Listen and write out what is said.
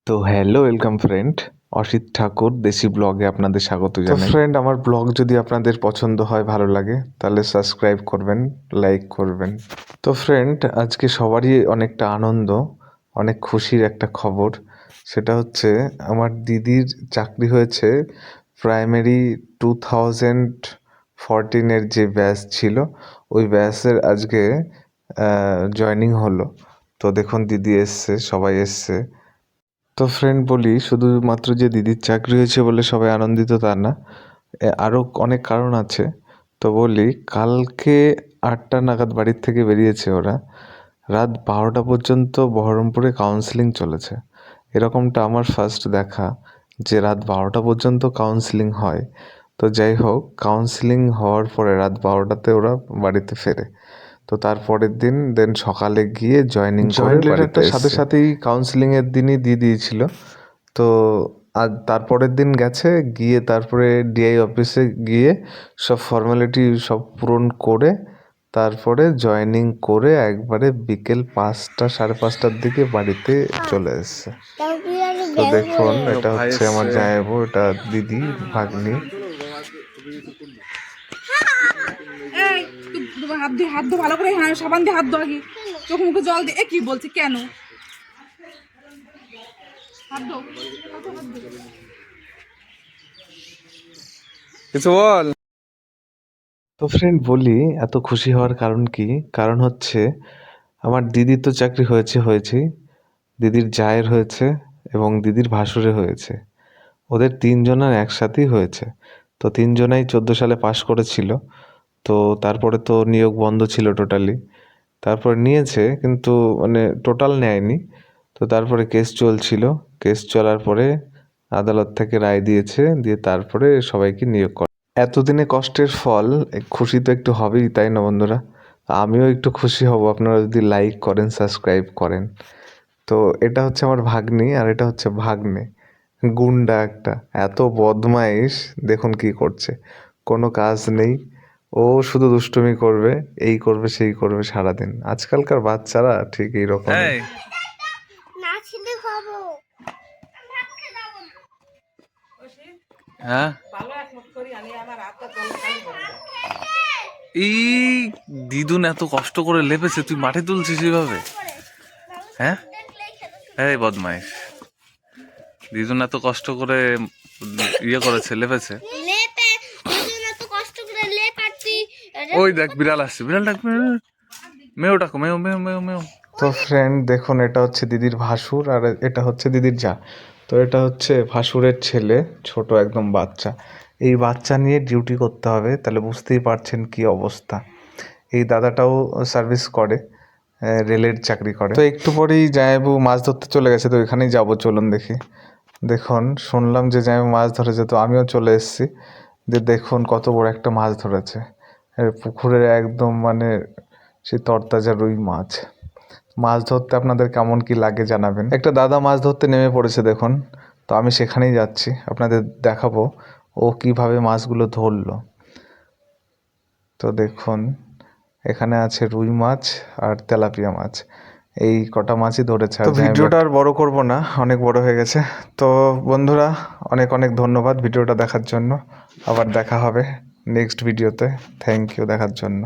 তো hello welcome friend, Asit ঠাকুর দেশি ব্লগে আপনাদের স্বাগত জানাই। ফ্রেন্ড, আমার ব্লগ যদি আপনাদের পছন্দ হয়, ভালো লাগে, তাহলে সাবস্ক্রাইব করবেন, লাইক করবেন। তো ফ্রেন্ড, আজকে সবারই অনেকটা আনন্দ, অনেক খুশির একটা খবর। সেটা হচ্ছে আমার দিদির চাকরি হয়েছে। প্রাইমারি 2014-এর যে ব্যাচ ছিল, ওই ব্যাচের আজকে জয়েনিং হলো। তো দেখুন দিদি এসছে, সবাই এসছে। তো ফ্রেন্ড বলি, শুধুমাত্র যে দিদির চাকরি হয়েছে বলে সবাই আনন্দিত তা না, আরও অনেক কারণ আছে। তো বলি, কালকে 8টা নাগাদ বাড়ির থেকে বেরিয়েছে ওরা, রাত 12টা পর্যন্ত বহরমপুরে কাউন্সেলিং চলেছে। এরকমটা আমার ফার্স্ট দেখা, যে রাত 12টা পর্যন্ত কাউন্সেলিং হয়। তো যাই হোক, কাউন্সেলিং হওয়ার পরে রাত 12টাতে ওরা বাড়িতে ফেরে। তো তারপরের দিন সকালে গিয়ে জয়েনিং করে বাড়িতে সাথে সাথেই কাউন্সেলিংয়ের দিনই দিয়ে দিয়েছিল। তো আর তারপরের দিন গেছে, গিয়ে তারপরে ডিআই অফিসে গিয়ে সব ফর্মালিটি সব পূরণ করে তারপরে জয়েনিং করে একবারে বিকেল 5টা 5:30টার দিকে বাড়িতে চলে এসছে। তো দেখুন, এটা হচ্ছে আমার জামাইবাবু, এটা দিদি, ভাগ্নি। হাত ধো ভালো করে, হ্যাঁ সাবান দিয়ে হাত ধো, আগে চোখ মুখে জল দিয়ে। কি বলছি, কেন হাত ধো? কিছু বল। তো ফ্রেন্ড বলি, এত খুশি হওয়ার কারণ কি? কারণ হচ্ছে আমার দিদির তো চাকরি হয়েছেই, দিদির জায়ের হয়েছে এবং দিদির ভাসুরে হয়েছে। ওদের তিনজনের একসাথেই হয়েছে। তো তিনজনাই 14 সালে পাশ করেছিল। তো তারপরে তো নিয়োগ বন্ধ ছিল টোটালি। তারপর নিয়েছে, কিন্তু মানে টোটাল নেয়নি। তো তারপরে কেস চলছিল, কেস চলার পরে আদালত থেকে রায় দিয়েছে, দিয়ে তারপরে সবাইকে নিয়োগ করে। এতদিনে কষ্টের ফল, খুশি তো একটু হবেই, তাই না বন্ধুরা? আমিও একটু খুশি হব আপনারা যদি লাইক করেন, সাবস্ক্রাইব করেন। তো এটা হচ্ছে আমার ভাগ্নি, আর এটা হচ্ছে ভাগ্নে। গুন্ডা একটা, এত বদমাইশ, দেখুন কি করছে। কোনো কাজ নেই, ও শুধু দুষ্টুমি করবে, এই করবে সেই করবে সারাদিন। আজকালকার বাচ্চারা ঠিক এইরকম। হ্যাঁ, এই দিদুন এত কষ্ট করে লেপেছে, তুই মাঠে তুলছিস এইভাবে? হ্যাঁ, এই বদমাইশ, দিদুন এত কষ্ট করে ইয়ে করেছে, লেপেছে। ওই দেখ, বিড়াল আসছে, বিড়াল ডাক, মেও ডাকো, মেও মেও মেও মেও। তো ফ্রেন্ড দেখুন, এটা হচ্ছে দিদির ভাসুর, আর এটা হচ্ছে দিদির জা। তো এটা হচ্ছে ভাসুরের ছেলে, ছোট একদম বাচ্চা। এই বাচ্চা নিয়ে ডিউটি করতে হবে, তাহলে বুঝতেই পারছেন কি অবস্থা। এই দাদাটাও সার্ভিস করে, রেলের চাকরি করে। তো একটু পরেই জামাইবাবু মাছ ধরতে চলে গেছে, তো এখানেই যাবো, চলুন দেখি। দেখুন, শুনলাম যে জামাইবাবু মাছ ধরেছে, তো আমিও চলে এসেছি। যে দেখুন কত বড় একটা মাছ ধরেছে, পুকুরের একদম মানে সেই তরতাজা রুই মাছ। মাছ ধরতে আপনাদের কেমন কি লাগে জানাবেন। একটা দাদা মাছ ধরতে নেমে পড়েছে দেখুন। তো আমি সেখানেই যাচ্ছি, আপনাদের দেখাবো ও কিভাবে মাছগুলো ধরলো। তো দেখুন, এখানে আছে রুই মাছ আর তেলাপিয়া মাছ, এই কটা মাছই ধরেছে। তো ভিডিওটা আর বড় করব না, অনেক বড় হয়ে গেছে। তো বন্ধুরা, অনেক অনেক ধন্যবাদ ভিডিওটা দেখার জন্য। আবার দেখা হবে নেক্সট ভিডিওতে। থ্যাংক ইউ দেখার জন্য।